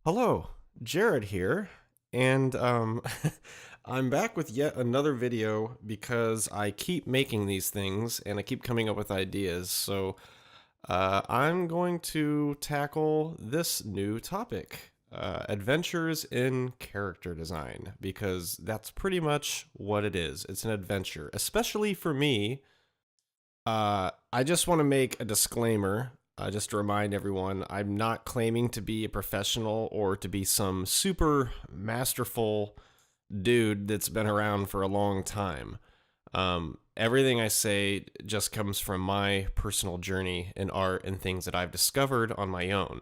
Hello, Jared here, and I'm back with yet another video because I keep making these things and I keep coming up with ideas. So I'm going to tackle this new topic, adventures in character design, because that's pretty much what it is. It's an adventure, especially for me. I just want to make a disclaimer, just to remind everyone, I'm not claiming to be a professional or to be some super masterful dude that's been around for a long time. Everything I say just comes from my personal journey in art and things that I've discovered on my own.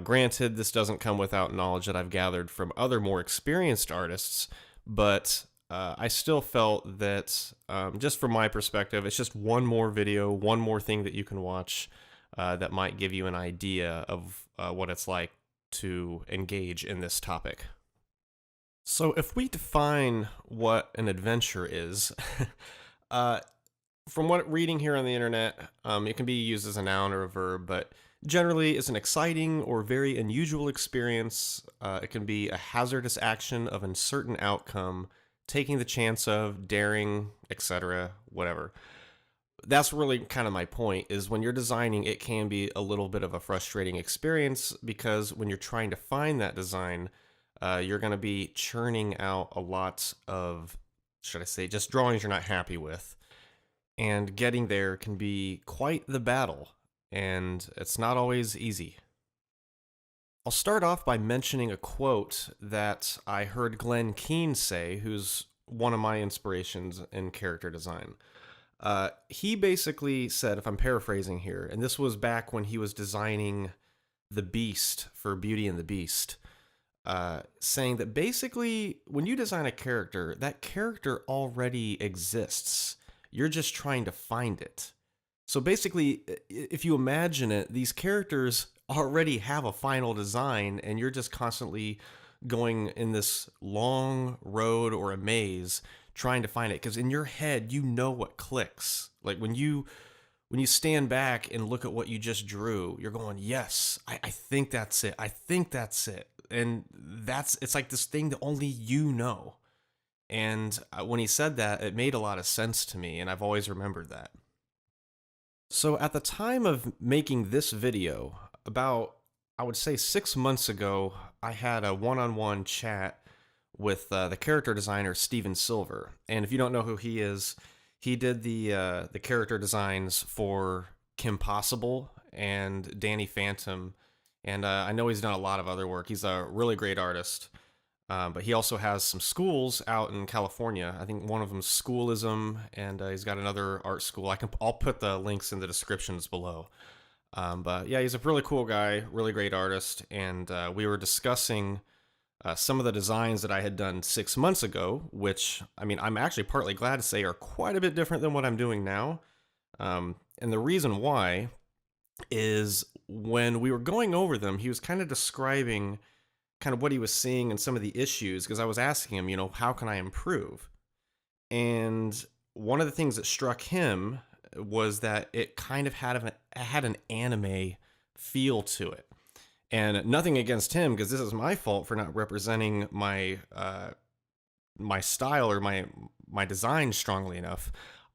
Granted, this doesn't come without knowledge that I've gathered from other more experienced artists, but I still felt that, just from my perspective, it's just one more video, one more thing that you can watch that might give you an idea of what it's like to engage in this topic. So, if we define what an adventure is, uh, from what reading here on the internet, it can be used as a noun or a verb, but generally it's an exciting or very unusual experience. It can be a hazardous action of uncertain outcome, taking the chance of, daring, etc., whatever. That's really kind of my point, is when you're designing, it can be a little bit of a frustrating experience because when you're trying to find that design, you're going to be churning out a lot of, should I say, just drawings you're not happy with, and getting there can be quite the battle, and it's not always easy. I'll start off by mentioning a quote that I heard Glenn Keane say, who's one of my inspirations in character design. He basically said, if I'm paraphrasing here, and this was back when he was designing the Beast for Beauty and the Beast, saying that basically when you design a character, that character already exists. You're just trying to find it. So basically, if you imagine it, these characters already have a final design, and you're just constantly going in this long road or a maze trying to find it. Because in your head, you know what clicks. Like when you stand back and look at what you just drew, you're going, yes, I think that's it. I think that's it. And it's like this thing that only you know. And when he said that, it made a lot of sense to me, and I've always remembered that. So at the time of making this video, about, I would say 6 months ago, I had a one-on-one chat with the character designer Steven Silver. And if you don't know who he is, he did the character designs for Kim Possible and Danny Phantom, and I know he's done a lot of other work. He's a really great artist. But he also has some schools out in California. I think one of them's Schoolism, and he's got another art school. I'll put the links in the descriptions below. But yeah, he's a really cool guy, really great artist, and we were discussing some of the designs that I had done 6 months ago, which, I mean, I'm actually partly glad to say are quite a bit different than what I'm doing now. And the reason why is when we were going over them, he was kind of describing kind of what he was seeing and some of the issues, because I was asking him, how can I improve? And one of the things that struck him was that it kind of had an anime feel to it. And nothing against him, because this is my fault for not representing my style or my design strongly enough.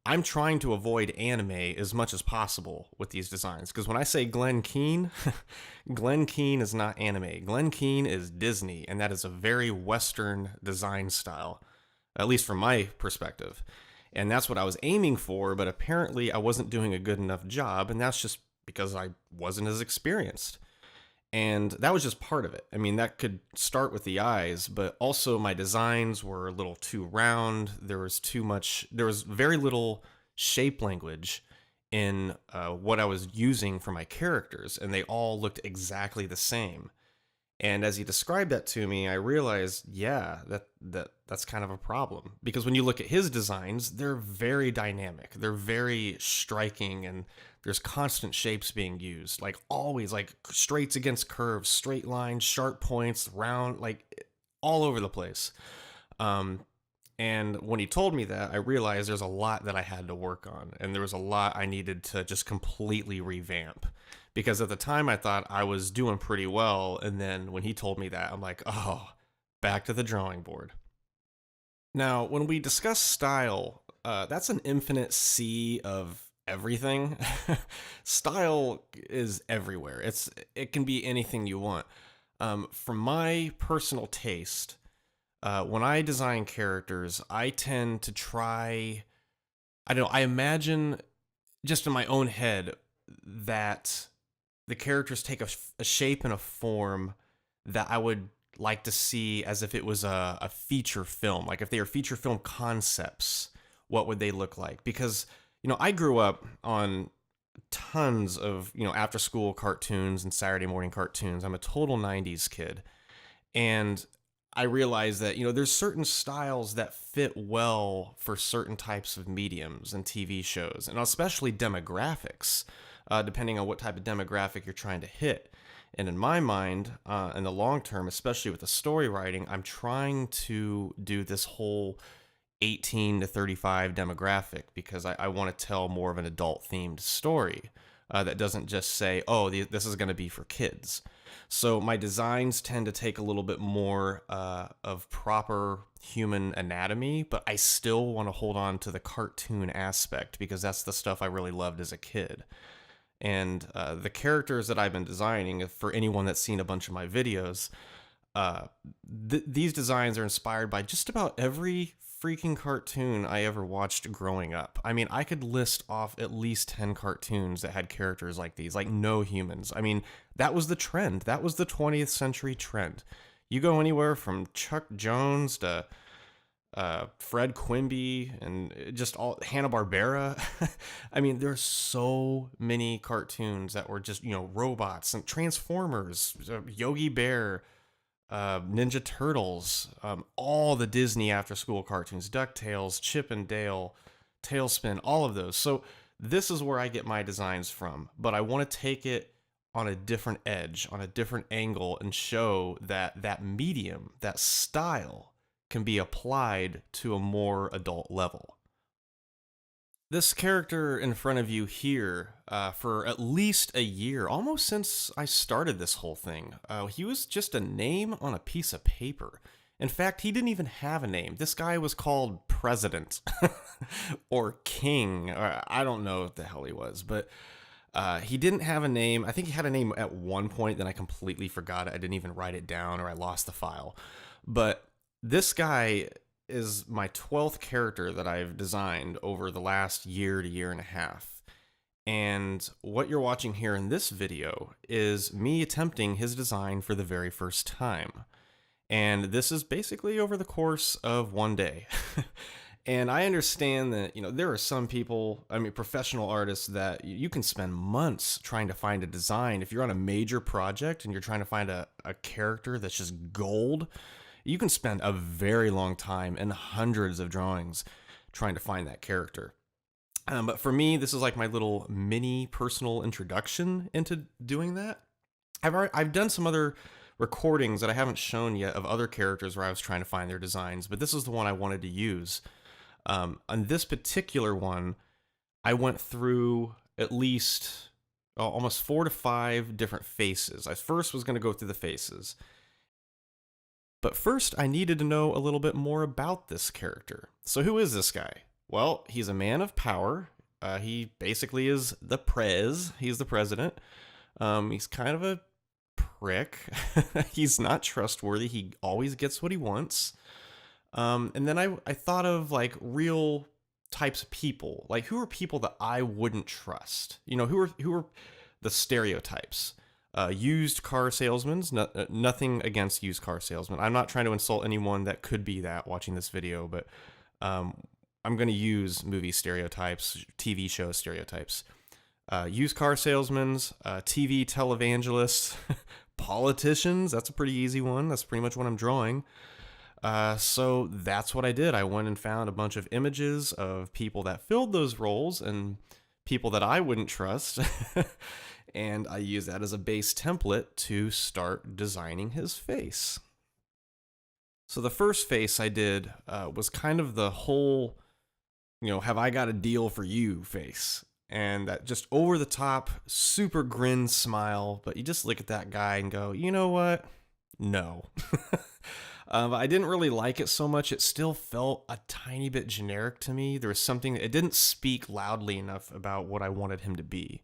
I'm trying to avoid anime as much as possible with these designs, because when I say Glenn Keane, Glenn Keane is not anime. Glenn Keane is Disney, and that is a very Western design style, at least from my perspective. And that's what I was aiming for, but apparently I wasn't doing a good enough job, and that's just because I wasn't as experienced. And that was just part of it. I mean, that could start with the eyes, but also my designs were a little too round. There was very little shape language in what I was using for my characters, and they all looked exactly the same. And as he described that to me, I realized, yeah, that's kind of a problem, because when you look at his designs, they're very dynamic, they're very striking, and there's constant shapes being used, like always, like straights against curves, straight lines, sharp points, round, like all over the place. Um, and when he told me that, I realized there's a lot that I had to work on, and there was a lot I needed to just completely revamp, because at the time I thought I was doing pretty well. And then when he told me that, I'm like, oh, back to the drawing board. Now, when we discuss style, that's an infinite sea of everything. Style is everywhere. It can be anything you want. For my personal taste, when I design characters, I tend to try. I don't know. I imagine just in my own head that the characters take a shape and a form that I would like to see as if it was a feature film. Like if they are feature film concepts, what would they look like? Because, I grew up on tons of, after school cartoons and Saturday morning cartoons. I'm a total 90s kid. And I realized that, there's certain styles that fit well for certain types of mediums and TV shows, and especially demographics, depending on what type of demographic you're trying to hit. And in my mind, in the long term, especially with the story writing, I'm trying to do this whole 18 to 35 demographic because I want to tell more of an adult themed story that doesn't just say, oh, this is going to be for kids. So my designs tend to take a little bit more of proper human anatomy, but I still want to hold on to the cartoon aspect because that's the stuff I really loved as a kid. And the characters that I've been designing, for anyone that's seen a bunch of my videos, these designs are inspired by just about every freaking cartoon I ever watched growing up. I mean, I could list off at least 10 cartoons that had characters like these, like No Humans. I mean, that was the trend. That was the 20th century trend. You go anywhere from Chuck Jones to Fred Quimby and just all Hanna-Barbera. I mean, there's so many cartoons that were just, robots and Transformers, Yogi Bear, Ninja Turtles, all the Disney after-school cartoons, DuckTales, Chip and Dale, Tailspin, all of those. So this is where I get my designs from, but I want to take it on a different edge, on a different angle, and show that that medium, that style, can be applied to a more adult level. This character in front of you here, for at least a year, almost since I started this whole thing, he was just a name on a piece of paper. In fact, he didn't even have a name. This guy was called President or King. Or I don't know what the hell he was, but he didn't have a name. I think he had a name at one point, then I completely forgot it. I didn't even write it down, or I lost the file. But this guy is my 12th character that I've designed over the last year to year and a half. And what you're watching here in this video is me attempting his design for the very first time. And this is basically over the course of one day. And I understand that, there are some people, professional artists, that you can spend months trying to find a design. If you're on a major project and you're trying to find a character that's just gold, you can spend a very long time and hundreds of drawings trying to find that character. But for me, this is like my little mini personal introduction into doing that. I've done some other recordings that I haven't shown yet of other characters where I was trying to find their designs, but this is the one I wanted to use. On this particular one, I went through at least almost 4 to 5 different faces. I first was going to go through the faces. But first, I needed to know a little bit more about this character. So who is this guy? Well, he's a man of power. He basically is the prez. He's the president. He's kind of a prick. He's not trustworthy. He always gets what he wants. And then I thought of like real types of people. Like who are people that I wouldn't trust? Who are the stereotypes? Used car salesmen, nothing against used car salesmen. I'm not trying to insult anyone that could be that watching this video, but I'm going to use movie stereotypes, TV show stereotypes. Used car salesmen, TV televangelists, politicians. That's a pretty easy one. That's pretty much what I'm drawing. So that's what I did. I went and found a bunch of images of people that filled those roles and people that I wouldn't trust. And I used that as a base template to start designing his face. So the first face I did was kind of the whole, have I got a deal for you face. and that just over the top, super grin smile. But you just look at that guy and go, you know what? No. I didn't really like it so much. It still felt a tiny bit generic to me. There was something, it didn't speak loudly enough about what I wanted him to be.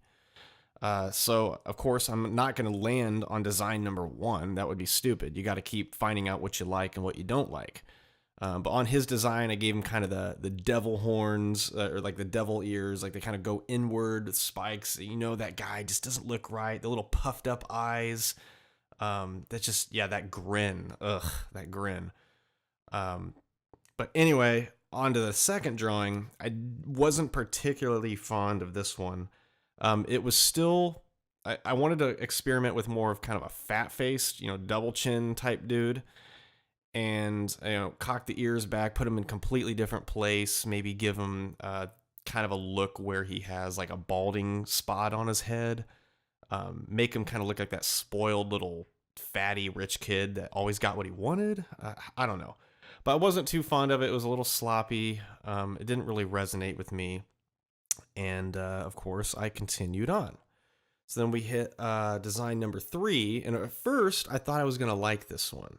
So, of course, I'm not going to land on design number one. That would be stupid. You got to keep finding out what you like and what you don't like. But on his design, I gave him kind of the devil horns, or like the devil ears, like they kind of go inward with spikes. You know, that guy just doesn't look right. The little puffed up eyes. That's just, yeah, that grin. Ugh, that grin. Um, but anyway, on to the second drawing. I wasn't particularly fond of this one. It was still, I wanted to experiment with more of kind of a fat faced, double chin type dude. And, cock the ears back, put him in completely different place, maybe give him kind of a look where he has like a balding spot on his head. Make him kind of look like that spoiled little fatty rich kid that always got what he wanted. I don't know. But I wasn't too fond of it. It was a little sloppy. It didn't really resonate with me. And of course, I continued on. So then we hit design number 3. And at first, I thought I was going to like this one.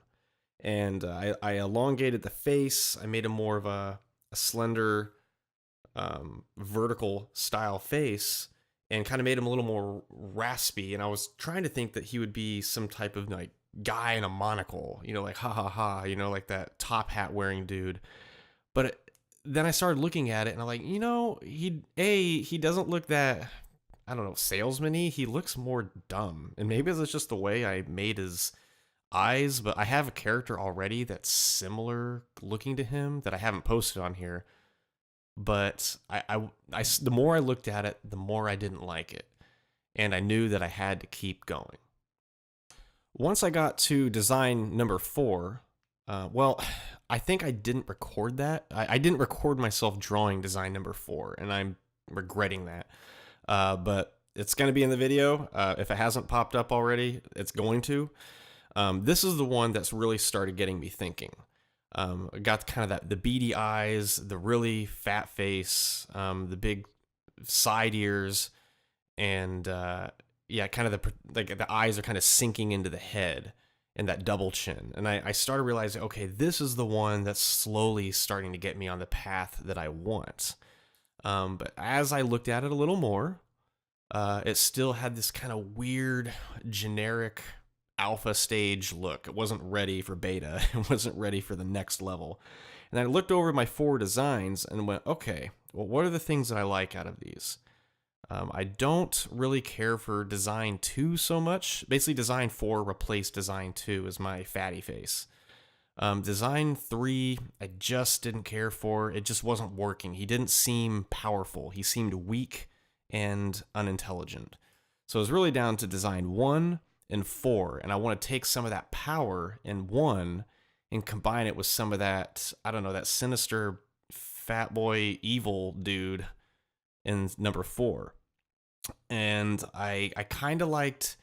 And I elongated the face. I made him more of a slender, vertical style face, and kind of made him a little more raspy. And I was trying to think that he would be some type of like guy in a monocle, like ha ha ha, like that top hat wearing dude. But then I started looking at it and I'm like, he doesn't look that, I don't know, salesman-y. He looks more dumb. And maybe it's just the way I made his eyes, but I have a character already that's similar looking to him that I haven't posted on here. But the more I looked at it, the more I didn't like it. And I knew that I had to keep going. Once I got to design number 4, I think I didn't record that. I didn't record myself drawing design number 4, and I'm regretting that. But it's going to be in the video. If it hasn't popped up already, it's going to. This is the one that's really started getting me thinking. Got kind of the beady eyes, the really fat face, the big side ears, and kind of the eyes are kind of sinking into the head, and that double chin. And I started realizing, okay, this is the one that's slowly starting to get me on the path that I want. But as I looked at it a little more, it still had this kind of weird, generic alpha stage look. It wasn't ready for beta. It wasn't ready for the next level. And I looked over my 4 designs and went, okay, well, what are the things that I like out of these? I don't really care for design 2 so much. Basically, design 4 replaced design 2 as my fatty face. Design 3, I just didn't care for. It just wasn't working. He didn't seem powerful. He seemed weak and unintelligent. So it was really down to design 1 and 4, and I want to take some of that power in 1 and combine it with some of that, I don't know, that sinister fat boy evil dude in number 4. And I kind of liked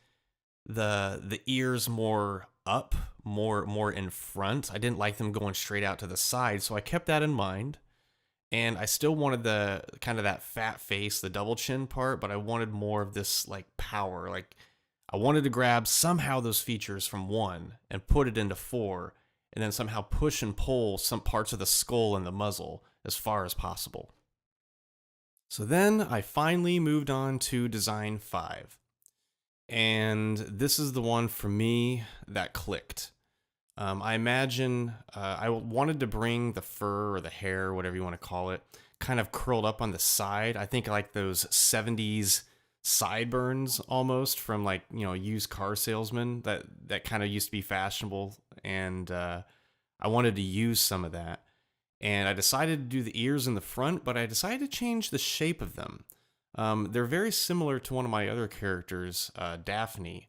the ears more up, more in front. I didn't like them going straight out to the side, so I kept that in mind. And I still wanted the kind of that fat face, the double chin part, but I wanted more of this like power. Like I wanted to grab somehow those features from 1 and put it into 4, and then somehow push and pull some parts of the skull and the muzzle as far as possible. So then I finally moved on to design 5. And this is the one for me that clicked. I imagine I wanted to bring the fur or the hair, whatever you want to call it, kind of curled up on the side. I think like those 70s sideburns almost from like, used car salesman that kind of used to be fashionable. And I wanted to use some of that. And I decided to do the ears in the front, but I decided to change the shape of them. They're very similar to one of my other characters, Daphne.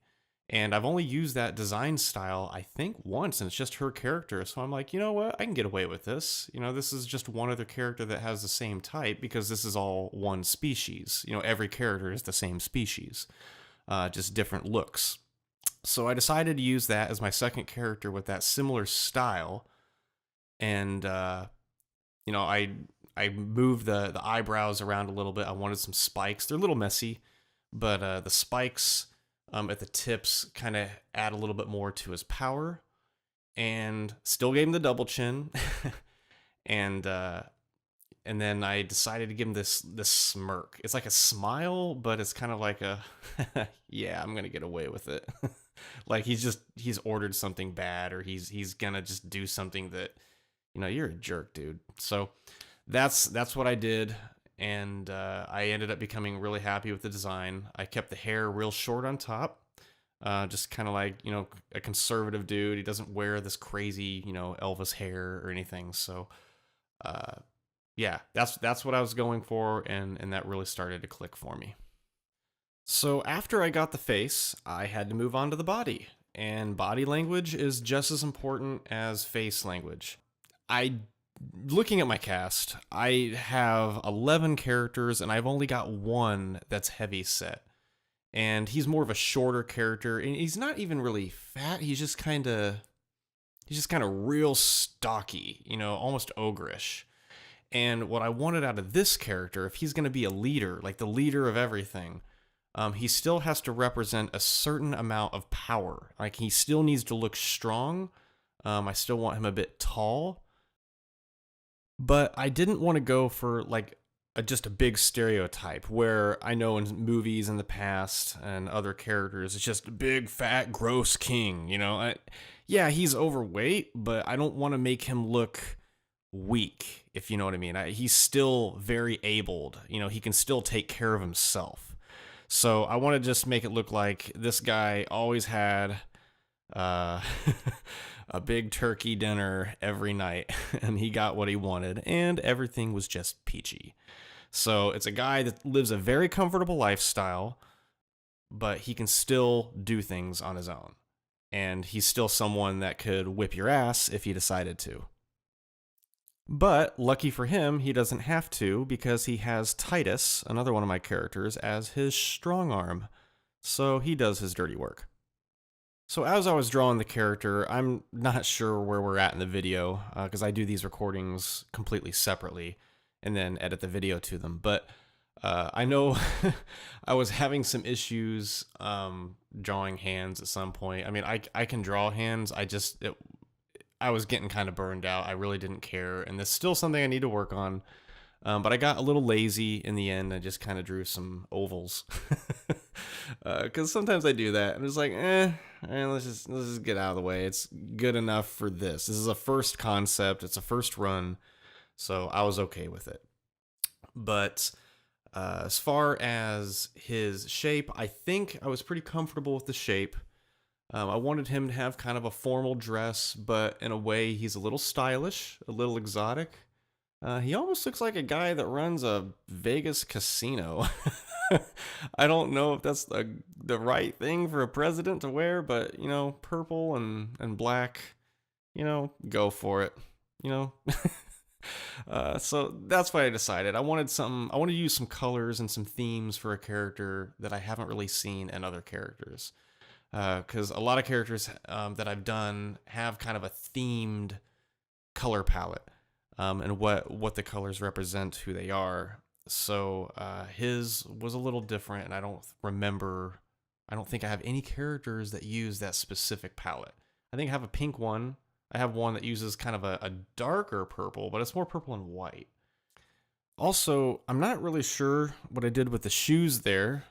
And I've only used that design style, I think, once, and it's just her character. So I'm like, you know what? I can get away with this. This is just one other character that has the same type because this is all one species. Every character is the same species, just different looks. So I decided to use that as my second character with that similar style. And, I I moved the eyebrows around a little bit. I wanted some spikes. They're a little messy, but the spikes at the tips kind of add a little bit more to his power, and still gave him the double chin. and and then I decided to give him this smirk. It's like a smile, but it's kind of like a yeah, I'm gonna get away with it. Like he's ordered something bad, or he's gonna just do something that, you're a jerk, dude. So that's what I did, and I ended up becoming really happy with the design. I kept the hair real short on top, just kind of like, a conservative dude. He doesn't wear this crazy, Elvis hair or anything. So uh, yeah, that's what I was going for, and that really started to click for me. So after I got the face, I had to move on to the body, and body language is just as important as face language. I Looking at my cast, I have 11 characters and I've only got one that's heavy set. And he's more of a shorter character, and he's not even really fat. He's just kind of real stocky, almost ogreish. And what I wanted out of this character, if he's going to be a leader, like the leader of everything, he still has to represent a certain amount of power. Like he still needs to look strong. I still want him a bit tall, but I didn't want to go for like just a big stereotype where I know in movies in the past and other characters, it's just a big, fat, gross king. Yeah, he's overweight, but I don't want to make him look weak, if you know what I mean. He's still very abled. He can still take care of himself. So I want to just make it look like this guy always had uh, a big turkey dinner every night, and he got what he wanted, and everything was just peachy. So it's a guy that lives a very comfortable lifestyle, but he can still do things on his own. And he's still someone that could whip your ass if he decided to. But lucky for him, he doesn't have to, because he has Titus, another one of my characters, as his strong arm. So he does his dirty work. So as I was drawing the character, I'm not sure where we're at in the video, because I do these recordings completely separately and then edit the video to them. But I know I was having some issues drawing hands at some point. I mean, I can draw hands. I was getting kind of burned out. I really didn't care, and that's still something I need to work on. But I got a little lazy in the end. I just kind of drew some ovals, because sometimes I do that. I'm just like, let's just get out of the way. It's good enough for this. This is a first concept. It's a first run, so I was okay with it. But as far as his shape, I think I was pretty comfortable with the shape. I wanted him to have kind of a formal dress, but in a way, he's a little stylish, a little exotic. He almost looks like a guy that runs a Vegas casino. I don't know if that's the right thing for a president to wear, but, purple and black, go for it, you know? So that's what I decided. I wanted to use some colors and some themes for a character that I haven't really seen in other characters. Because a lot of characters that I've done have kind of a themed color palette, and what the colors represent who they are. So his was a little different, and I don't think I have any characters that use that specific palette. I think I have a pink one. I have one that uses kind of a darker purple, but it's more purple and white. Also, I'm not really sure what I did with the shoes there.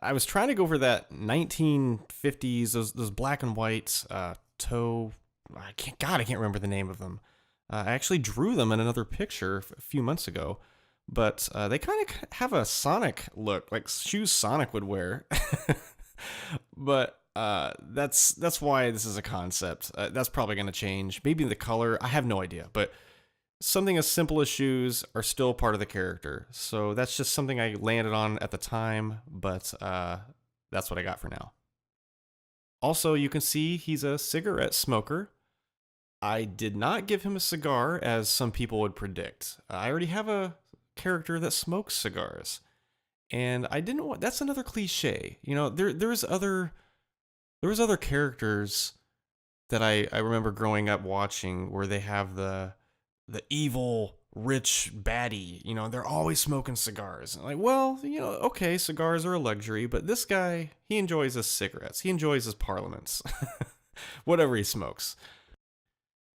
I was trying to go for that 1950s, those black and white toe. I can't remember the name of them. I actually drew them in another picture a few months ago, but they kind of have a Sonic look, like shoes Sonic would wear. But that's why this is a concept. That's probably going to change. Maybe the color, I have no idea, but something as simple as shoes are still part of the character. So that's just something I landed on at the time, but that's what I got for now. Also, you can see he's a cigarette smoker. I did not give him a cigar, as some people would predict. I already have a character that smokes cigars, and I didn't want. That's another cliche. There was other characters that I remember growing up watching where they have the evil rich baddie. You know, they're always smoking cigars. And like, well, you know, okay, cigars are a luxury, but this guy, he enjoys his cigarettes. He enjoys his parliaments. Whatever he smokes.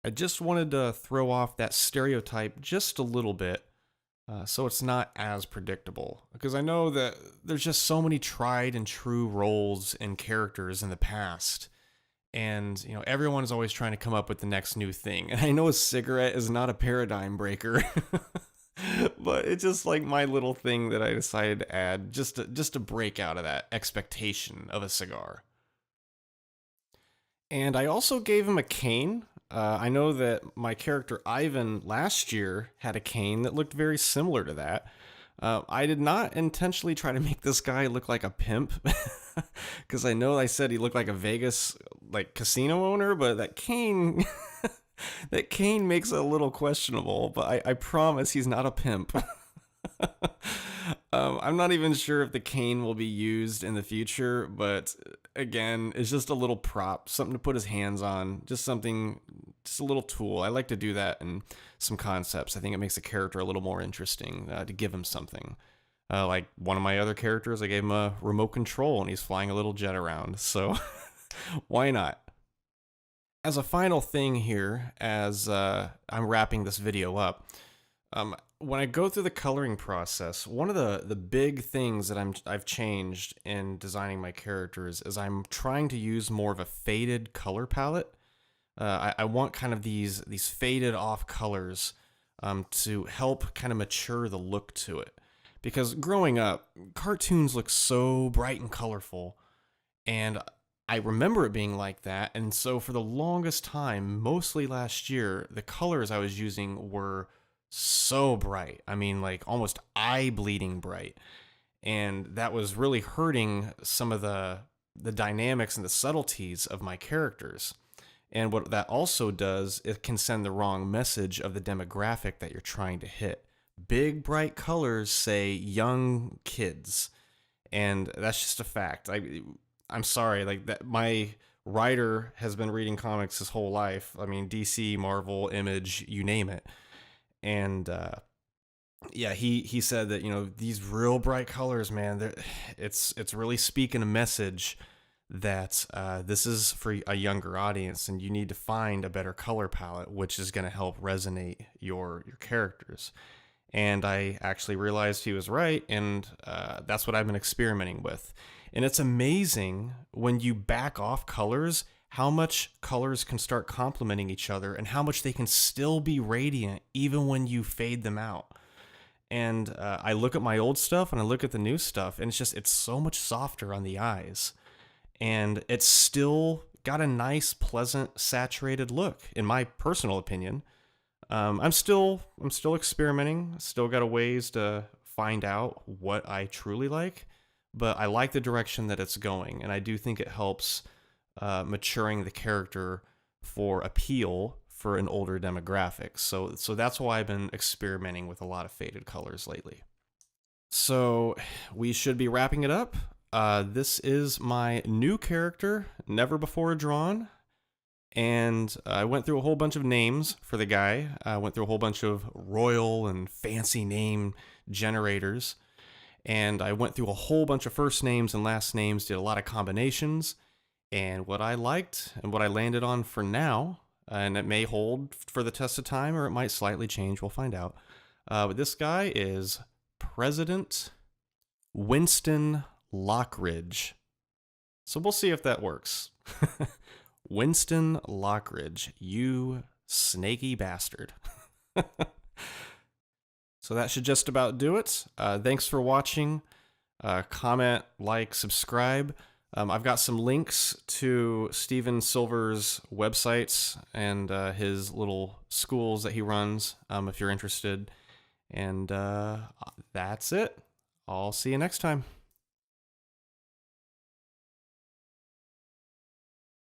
I just wanted to throw off that stereotype just a little bit, so it's not as predictable. Because I know that there's just so many tried and true roles and characters in the past. And, you know, everyone is always trying to come up with the next new thing. And I know a cigarette is not a paradigm breaker, but it's just like my little thing that I decided to add just to break out of that expectation of a cigar. And I also gave him a cane. I know that my character Ivan last year had a cane that looked very similar to that. I did not intentionally try to make this guy look like a pimp, because I know I said he looked like a Vegas like casino owner, but that cane, that cane makes it a little questionable. But I promise he's not a pimp. I'm not even sure if the cane will be used in the future, but again, it's just a little prop, something to put his hands on, just something, just a little tool. I like to do that in some concepts. I think it makes the character a little more interesting, to give him something. Like one of my other characters, I gave him a remote control and he's flying a little jet around, so why not? As a final thing here, as I'm wrapping this video up, when I go through the coloring process, one of the big things that I've changed in designing my characters is I'm trying to use more of a faded color palette. I want kind of these faded off colors to help kind of mature the look to it. Because growing up, cartoons look so bright and colorful, and I remember it being like that. And so for the longest time, mostly last year, the colors I was using were so bright. I mean, like almost eye-bleeding bright. And that was really hurting some of the dynamics and the subtleties of my characters. And what that also does, it can send the wrong message of the demographic that you're trying to hit. Big bright colors say young kids, and that's just a fact. I'm sorry, like that my writer has been reading comics his whole life. I mean, DC, Marvel, Image, you name it. And yeah, he said that, you know, these real bright colors, man, it's really speaking a message that this is for a younger audience, and you need to find a better color palette, which is going to help resonate your characters. And I actually realized he was right, and that's what I've been experimenting with. And it's amazing when you back off colors, how much colors can start complementing each other and how much they can still be radiant even when you fade them out. And I look at my old stuff and I look at the new stuff, and it's so much softer on the eyes. And it's still got a nice, pleasant, saturated look, in my personal opinion. I'm still experimenting. Still got a ways to find out what I truly like, but I like the direction that it's going, and I do think it helps maturing the character for appeal for an older demographic. So that's why I've been experimenting with a lot of faded colors lately. So we should be wrapping it up. This is my new character, never before drawn. And I went through a whole bunch of names for the guy. I went through a whole bunch of royal and fancy name generators. And I went through a whole bunch of first names and last names, did a lot of combinations. And what I liked and what I landed on for now, and it may hold for the test of time or it might slightly change, we'll find out. But this guy is President Winston Lockridge. So we'll see if that works. Winston Lockridge, you snaky bastard. So that should just about do it. Thanks for watching. Comment, like, subscribe. I've got some links to Steven Silver's websites and his little schools that he runs, if you're interested. And that's it. I'll see you next time.